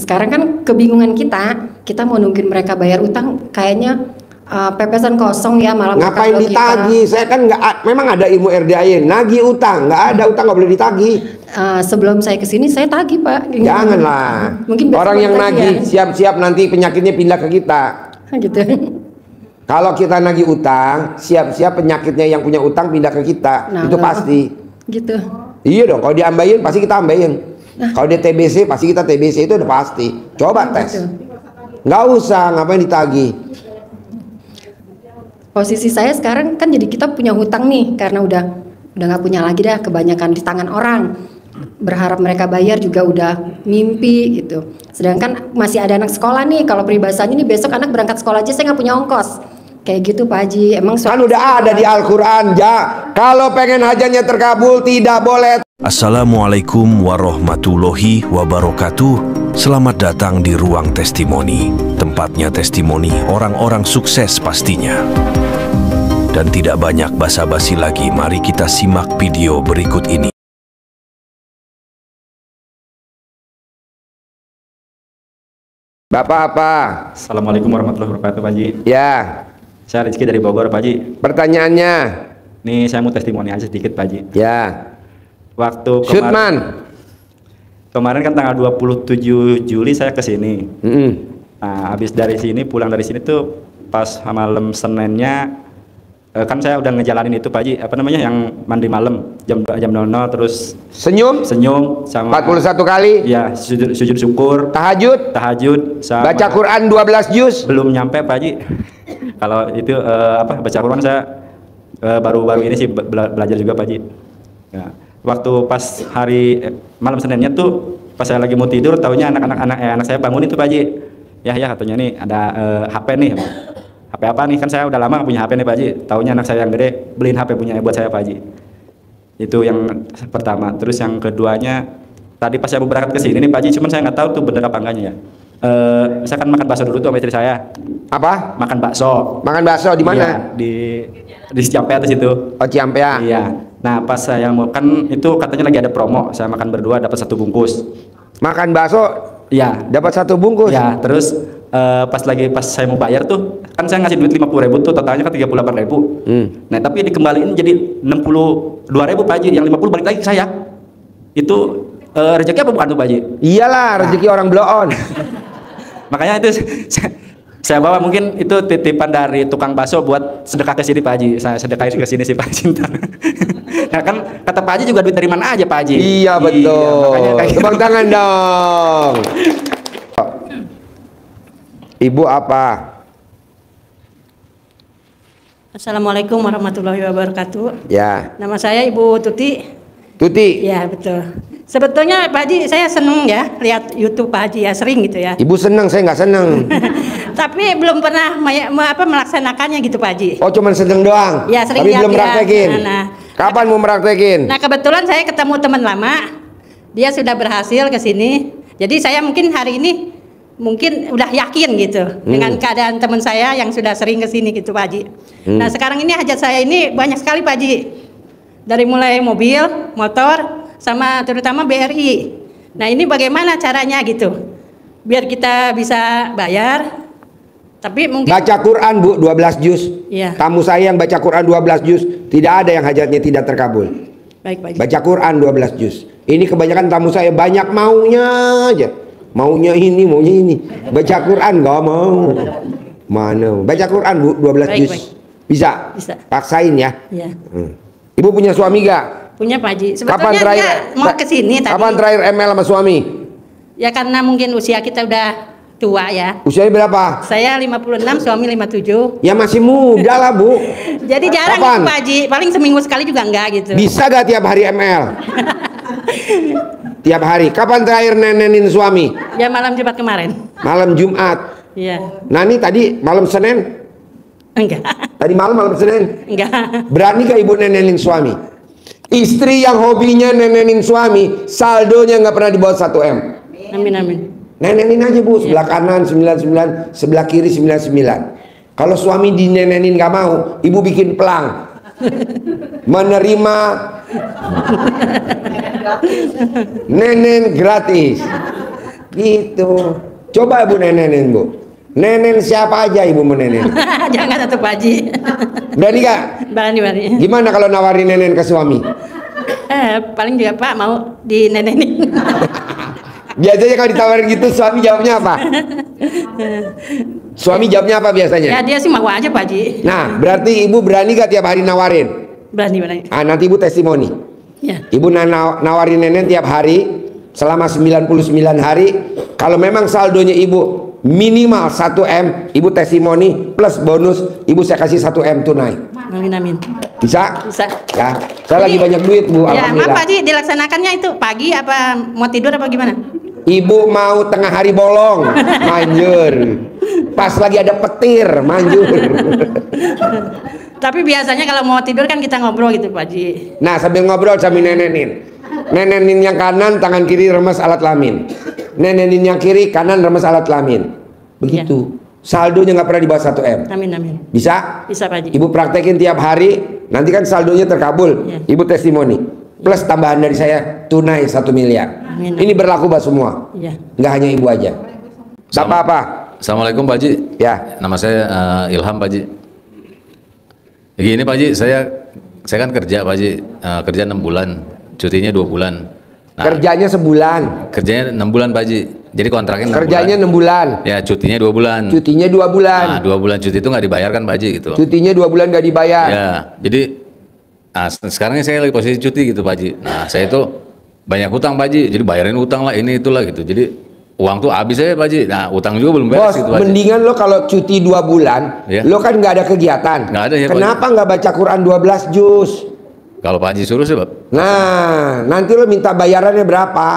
sekarang kan kebingungan kita mau nungguin mereka bayar utang kayaknya pepesan kosong ya, malam ngapain ditagih? Saya kan nggak, memang ada ilmu RDAY, nagih utang, nggak ada utang nggak boleh ditagih. Sebelum saya kesini saya tagih Pak. Janganlah. Mungkin orang yang nagih siap-siap nanti penyakitnya pindah ke kita. Gitu. Kalau kita nagih utang, siap-siap penyakitnya yang punya utang pindah ke kita. Itu pasti. Gitu. Iya dong. Kalau diambain pasti kita ambain. Kalau dia TBC pasti kita TBC, itu udah pasti. Coba tes. Nggak usah, ngapain ditagih? Posisi saya sekarang kan jadi kita punya hutang nih karena udah nggak punya lagi dah, kebanyakan di tangan orang. Berharap mereka bayar juga udah mimpi gitu. Sedangkan masih ada anak sekolah nih, kalau peribahasanya nih besok anak berangkat sekolah aja saya nggak punya ongkos. Kayak gitu Pak Haji. Emang kan udah ada di Al-Quran ya. Kalau pengen hajatnya terkabul tidak boleh. Assalamualaikum warahmatullahi wabarakatuh. Selamat datang di Ruang Testimoni. Tempatnya testimoni orang-orang sukses pastinya. Dan tidak banyak basa-basi lagi, mari kita simak video berikut ini. Bapak apa? Assalamualaikum warahmatullahi wabarakatuh Pak Haji. Ya. Saya Rizky dari Bogor Pak Haji. Pertanyaannya? Nih saya mau testimoni aja sedikit Pak Haji. Ya. Waktu kemarin kan tanggal 27 Juli saya ke sini. Nah, habis dari sini, pulang dari sini tuh pas malam Seninnya kan saya udah ngejalanin itu Pak Haji, apa namanya, yang mandi malam jam 00, terus senyum sama 41 kali. Ya, sujud syukur, tahajud sama baca Quran 12 juz. Belum nyampe Pak Haji. Kalau itu baca Quran saya baru-baru ini sih belajar juga Pak Haji. Ya. Waktu pas hari malam Seninnya tuh pas saya lagi mau tidur, taunya anak saya bangun itu Pak Haji. Ya katanya nih ada HP nih. HP apa nih, kan saya udah lama gak punya HP nih Pak Haji. Taunya anak saya yang gede beliin HP punya buat saya Pak Haji. Itu yang pertama. Terus yang keduanya, tadi pas saya mau berangkat ke sini nih Pak Haji, cuman saya nggak tahu tuh bener apa enggaknya ya. Saya kan makan bakso dulu tuh sama istri saya. Apa? Makan bakso. Makan bakso di mana? Iya, di Ciampea atas itu. Oh, Ciampea. Iya. Nah, pas saya mau, kan itu katanya lagi ada promo. Saya makan berdua dapat 1 bungkus. Makan bakso? Iya. Dapat 1 bungkus? Ya, terus pas saya mau bayar tuh, kan saya ngasih duit 50.000 tuh, totalnya kan 38.000. Nah, tapi dikembaliin jadi 62.000 Pak Haji, yang 50 balik lagi ke saya. Itu rezeki apa bukan tuh Pak Haji? Iyalah, rezeki orang blow on. Makanya itu saya bawa, mungkin itu titipan dari tukang bakso buat sedekah ke sini Pak Haji. Saya sedekahin ke sini sih Pak Haji. Nah kan kata Pak Haji juga duit dari mana aja Pak Haji. Iya betul. Tepuk tangan dong. Ibu apa? Assalamualaikum warahmatullahi wabarakatuh. Ya. Nama saya Ibu Tuti. Tuti. Ya betul. Sebetulnya Pak Haji saya seneng ya lihat YouTube Pak Haji ya, sering gitu ya. Ibu seneng, saya nggak seneng. Tapi belum pernah melaksanakannya gitu Pak Haji. Oh, cuman seneng doang. Ya, sering. Tapi belum praktekin. Kapan mau praktekin? Nah kebetulan saya ketemu teman lama, dia sudah berhasil ke sini. Jadi saya mungkin hari ini udah yakin gitu dengan keadaan teman saya yang sudah sering ke sini gitu Pak Haji. Nah sekarang ini hajat saya ini banyak sekali Pak Haji. Dari mulai mobil, motor, sama terutama BRI. Nah ini bagaimana caranya gitu biar kita bisa bayar, tapi mungkin baca Quran Bu 12 juz. Iya. Tamu saya yang baca Quran 12 juz, tidak ada yang hajatnya tidak terkabul. Baik. Baca Quran 12 juz. Ini kebanyakan tamu saya banyak maunya aja. Maunya ini. Baca Quran nggak mau. Mana? Baca Quran Bu 12 juz. Bisa? Bisa. Paksain ya. Iya. Ibu punya suami gak? Punya Pak Haji. Sebetulnya kapan terakhir mau kesini tadi. Kapan terakhir ML sama suami? Ya karena mungkin usia kita udah tua ya. Usianya berapa? Saya 56, suami 57. Ya masih muda lah Bu. Jadi jarang gitu Pak Haji. Paling seminggu sekali juga enggak gitu. Bisa gak tiap hari ML? Tiap hari. Kapan terakhir nenenin suami? Ya malam Jumat kemarin. Malam Jumat. Iya. Nah ini tadi malam Senin? Enggak. Tadi malam Senin? Enggak. Berani gak ibu nenenin suami? Istri yang hobinya nenenin suami, saldonya nggak pernah di bawah 1 M. Amin. Nenenin aja Bu, sebelah kanan 99, sebelah kiri 99. Kalau suami dinenenin nggak mau, ibu bikin pelang. Menerima nenen gratis. Gitu. Coba ibu nenenin bu. Nenen siapa aja ibu mau nenen? Jangan atuh Pak Haji. Berani gak? Berani. Gimana kalau nawarin nenen ke suami? Paling juga Pak mau dinenenin. Biasanya kalau ditawarin gitu suami jawabnya apa? Suami jawabnya apa biasanya? Ya dia sih mau aja Pak Haji. Nah, berarti ibu berani gak tiap hari nawarin? Berani. Nanti ibu testimoni. Ya. Ibu nawarin nenen tiap hari selama 99 hari. Kalau memang saldonya ibu minimal 1 M, ibu testimoni plus bonus, ibu saya kasih 1 M tunai. Amin. Bisa? Bisa. Ya, saya lagi banyak duit bu. Ya, Alhamdulillah. maaf Pak Haji, dilaksanakannya itu pagi apa mau tidur apa gimana? Ibu mau tengah hari bolong, manjur. Pas lagi ada petir, manjur. Tapi biasanya kalau mau tidur kan kita ngobrol gitu Pak Haji. Nah, sambil ngobrol sambil nenenin. Nenenin yang kanan, tangan kiri remes alat kelamin. Nenenin yang kiri, kanan remes alat kelamin. Begitu. Saldonya nggak pernah di bawah 1 M. Amin. Bisa? Bisa Pak Haji. Ibu praktekin tiap hari, nanti kan saldonya terkabul. Ya. Ibu testimoni. Plus tambahan dari saya tunai 1 miliar. Amin. Ini berlaku buat semua. Iya. Nggak hanya ibu aja. Bapak apa? Assalamualaikum Pak Haji. Ya. Nama saya Ilham Pak Haji. Gini Pak Haji, saya kan kerja Pak Haji, kerja 6 bulan, cutinya 2 bulan. Nah, Kerjanya sebulan. kerjanya 6 bulan Pak Haji. Jadi kontraknya 6 Kerjanya bulan. 6 bulan. Ya, cutinya 2 bulan. Cutinya 2 bulan. Nah, 2 bulan cuti itu nggak dibayarkan Pak Haji gitu. Cutinya 2 bulan nggak dibayar. Ya, jadi sekarang ini saya lagi posisi cuti gitu Pak Haji. Nah, saya itu banyak hutang Pak Haji, jadi bayarin hutang lah ini itulah gitu. Jadi uang tuh habis saya Pak Haji. Nah, utang juga belum beres Bos, gitu Pak Haji. mendingan lo kalau cuti 2 bulan, Ya. lo kan nggak ada kegiatan. Nggak ada ya, Pak. Kenapa nggak baca Quran 12 juz? Kalau Pak Haji suruh sih Pak. Nah, nanti lo minta bayarannya berapa?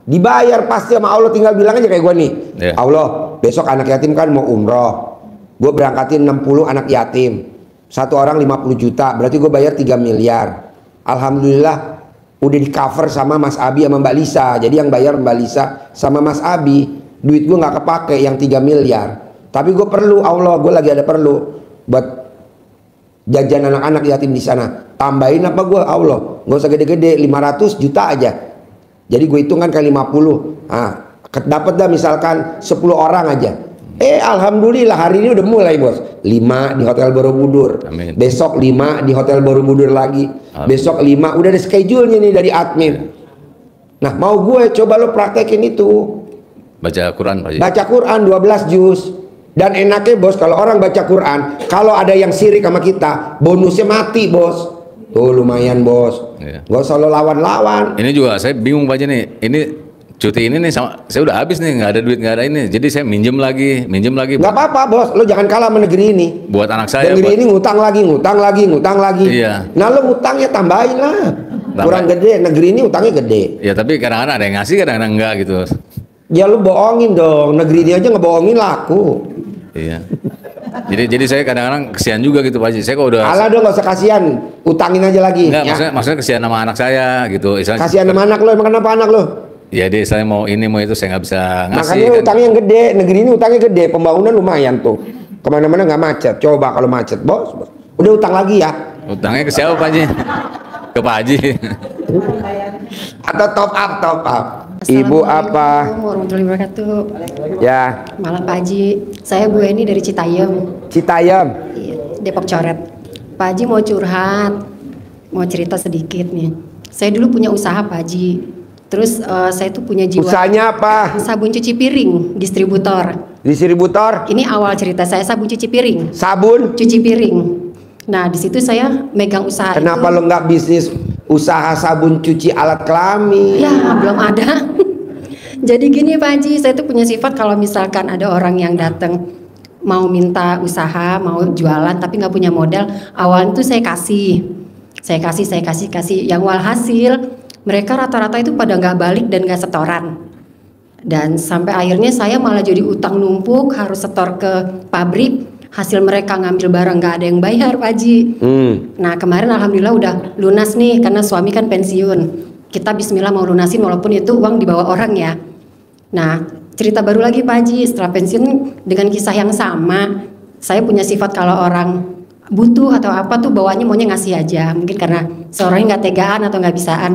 Dibayar pasti sama Allah, tinggal bilang aja kayak gue nih. Ya. Allah, besok anak yatim kan mau umroh. Gue berangkatin 60 anak yatim. Satu orang 50 juta, berarti gue bayar 3 miliar. Alhamdulillah udah di cover sama Mas Abi sama Mbak Lisa. Jadi yang bayar Mbak Lisa sama Mas Abi. Duit gue nggak kepake yang 3 miliar. Tapi gue perlu, Allah, gue lagi ada perlu buat jajan anak-anak yatim di sana. Tambahin apa gue, Allah, nggak usah gede-gede, 500 juta aja. Jadi gue hitung kan kali 50. Nah, dapat dah misalkan 10 orang aja. Alhamdulillah hari ini udah mulai bos. 5 di Hotel Borobudur. Amin. Besok 5 di Hotel Borobudur lagi. Amin. Besok 5, udah ada schedule-nya nih dari admin. Nah, mau gue coba lo praktekin itu. Baca Quran Pak Haji. Baca Quran 12 juz. Dan enaknya bos, kalau orang baca Quran, kalau ada yang sirik sama kita, bonusnya mati bos. Tuh lumayan bos. Iya. Gak usah lo lawan-lawan. Ini juga saya bingung Pak Haji nih. Ini cuti ini nih saya udah habis nih, nggak ada duit, nggak ada ini. Jadi saya minjem lagi. Gak apa-apa bos, lo jangan kalah sama negeri ini. Buat anak saya. Negeri ini ngutang lagi. Iya. Nah lo ngutangnya tambahin lah. Kurang gede, negeri ini utangnya gede. Ya tapi kadang-kadang ada yang ngasih, kadang-kadang enggak gitu. Ya lo bohongin dong, negeri ini aja ngebohongin laku. Iya. Jadi saya kadang-kadang kesian juga gitu Pak Haji. Saya kok udah Alah dong, gak usah kasihan, utangin aja lagi. enggak, ya. maksudnya kesian sama anak saya gitu. Kasihan sama anak lo, emang kenapa anak lo? Ya deh, saya mau ini mau itu saya nggak bisa ngasih. Makanya kan. utangnya yang gede, negeri ini utangnya gede, pembangunan lumayan tuh. Kemana-mana nggak macet. Coba kalau macet, bos. Udah utang lagi ya? Utangnya ke siapa Pak Haji? Ke Pak Haji. Atau top up? Ibu apa? Assalamualaikum warahmatullahi wabarakatuh. Ya, Malam Pak Haji, saya Bu Eni dari Citayam, Citayam. Depok Coret. Pak Haji mau curhat, mau cerita sedikit nih. Saya dulu punya usaha Pak Haji. Terus saya tuh punya jiwa Usahanya apa? sabun cuci piring, distributor. Distributor? Ini awal cerita saya sabun cuci piring, Sabun? cuci piring. Nah di situ saya megang usaha Kenapa itu. lo nggak bisnis usaha sabun cuci alat kelamin? Ya belum ada. Jadi gini Pak Haji, saya tuh punya sifat kalau misalkan ada orang yang datang mau minta usaha, mau jualan tapi nggak punya modal, awalnya tuh saya kasih. Yang walhasil mereka rata-rata itu pada nggak balik dan nggak setoran. Dan sampai akhirnya saya malah jadi utang numpuk, harus setor ke pabrik. Hasil mereka ngambil barang nggak ada yang bayar Pak Haji. Nah kemarin alhamdulillah udah lunas nih karena suami kan pensiun. Kita bismillah mau lunasin walaupun itu uang dibawa orang ya. Nah cerita baru lagi Pak Haji, setelah pensiun dengan kisah yang sama. Saya punya sifat kalau orang butuh atau apa tuh bawaannya maunya ngasih aja. Mungkin karena seorang nggak tegaan atau nggak bisaan.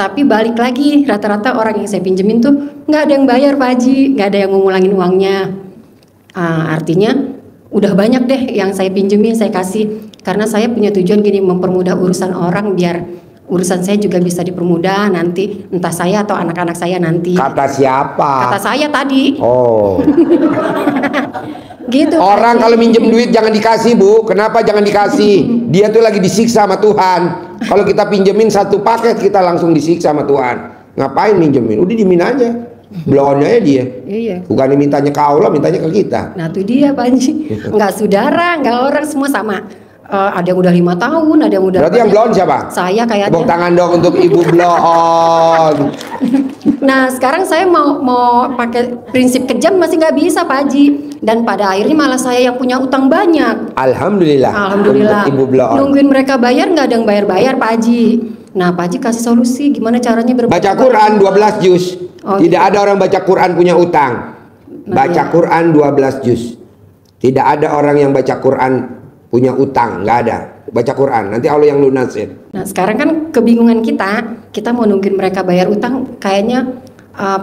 Tapi balik lagi, rata-rata orang yang saya pinjemin tuh nggak ada yang bayar Pak Haji, nggak ada yang mau ngulangin uangnya. Artinya udah banyak deh yang saya pinjemin, saya kasih. Karena saya punya tujuan gini, mempermudah urusan orang biar urusan saya juga bisa dipermudah nanti, entah saya atau anak-anak saya nanti. Kata siapa? Kata saya tadi. Oh. Gitu. Orang kalau minjem duit jangan dikasih, Bu. Kenapa jangan dikasih? Dia tuh lagi disiksa sama Tuhan. Kalau kita pinjemin satu paket, kita langsung disiksa sama Tuhan. Ngapain minjemin? Udah dimin aja. Blow-on aja dia. Iya. Bukan mintanya ke Allah, mintanya ke kita. Nah itu dia Pak Haji. Nggak saudara, nggak orang, semua sama. Ada yang udah 5 tahun, ada yang udah. Berarti yang blow-on siapa? Saya kayaknya. Tepuk tangan dong untuk Ibu blow-on. Nah sekarang saya mau pakai prinsip kejam masih nggak bisa Pak Haji. Dan pada akhirnya malah saya yang punya utang banyak. Alhamdulillah. Alhamdulillah. Untuk Ibu blow-on. Nungguin mereka bayar nggak ada yang bayar Pak Haji. Nah Pak Haji kasih solusi gimana caranya Baca Quran 12 juz. Oh, Tidak gitu. ada orang baca Quran punya utang. Baca iya. Quran 12 juz. Tidak ada orang yang baca Quran punya utang, nggak ada. Baca Quran, nanti Allah yang lunasin. Nah sekarang kan kebingungan kita mau nungguin mereka bayar utang kayaknya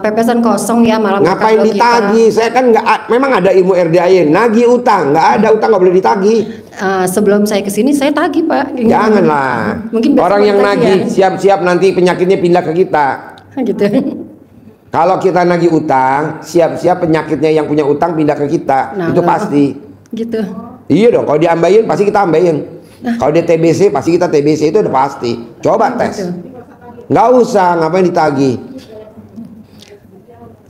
pepesan kosong ya malam. Ngapain ditagih? Saya kan nggak, memang ada ilmu RDAY, nagih utang, nggak ada utang nggak boleh ditagih. Sebelum saya kesini saya tagih Pak. Janganlah. Mungkin besok orang yang ditagih nagih ya. siap-siap nanti penyakitnya pindah ke kita. Gitu. Kalau kita nagih utang, siap-siap penyakitnya yang punya utang pindah ke kita. Nah, itu pasti. Gitu. Iya dong, kalau diambain pasti kita ambain. Kalau dia TBC pasti kita TBC, itu udah pasti. Coba tes. Nggak usah, ngapain ditagih.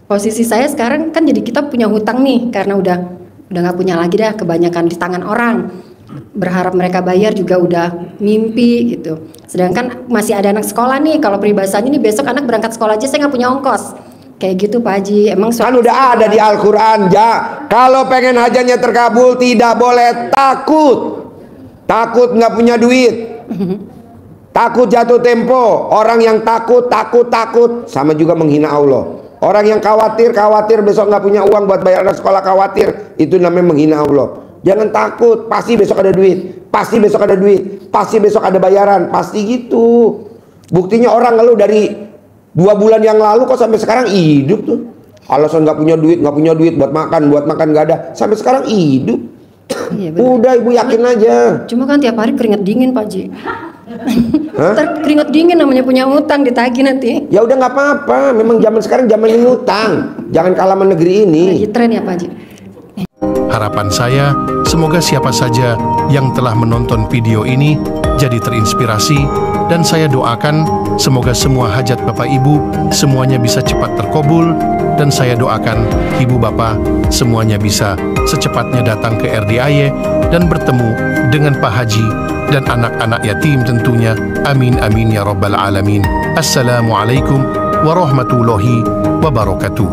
Posisi saya sekarang kan jadi kita punya hutang nih karena udah nggak punya lagi dah, kebanyakan di tangan orang. Berharap mereka bayar juga udah mimpi gitu. Sedangkan masih ada anak sekolah nih, kalau peribahasanya nih besok anak berangkat sekolah aja saya nggak punya ongkos. Kayak gitu Pak Haji. Emang Kan udah ada di Al-Quran, ja. Kalau pengen hajatnya terkabul tidak boleh takut. Takut nggak punya duit. Takut jatuh tempo. Orang yang takut sama juga menghina Allah. Orang yang khawatir besok nggak punya uang buat bayar anak sekolah, khawatir, itu namanya menghina Allah. Jangan takut, pasti besok ada duit, pasti besok ada duit, pasti besok ada bayaran, pasti gitu. Buktinya orang ngeluh dari 2 bulan yang lalu kok sampai sekarang hidup tuh. Alasan nggak punya duit buat makan nggak ada, sampai sekarang hidup. Iya, benar. Udah Ibu yakin aja. Cuma kan tiap hari keringat dingin Pak Haji. Ntar keringat dingin namanya punya utang ditagih nanti. Ya udah nggak apa-apa, memang zaman sekarang zaman ini utang. Jangan kalah sama negeri ini. Lagi tren ya Pak Haji. Harapan saya, semoga siapa saja yang telah menonton video ini jadi terinspirasi, dan saya doakan semoga semua hajat Bapak Ibu semuanya bisa cepat terkabul, dan saya doakan Ibu Bapak semuanya bisa secepatnya datang ke RDAY dan bertemu dengan Pak Haji dan anak-anak yatim tentunya. Amin amin ya rabbal alamin. Assalamualaikum warahmatullahi wabarakatuh.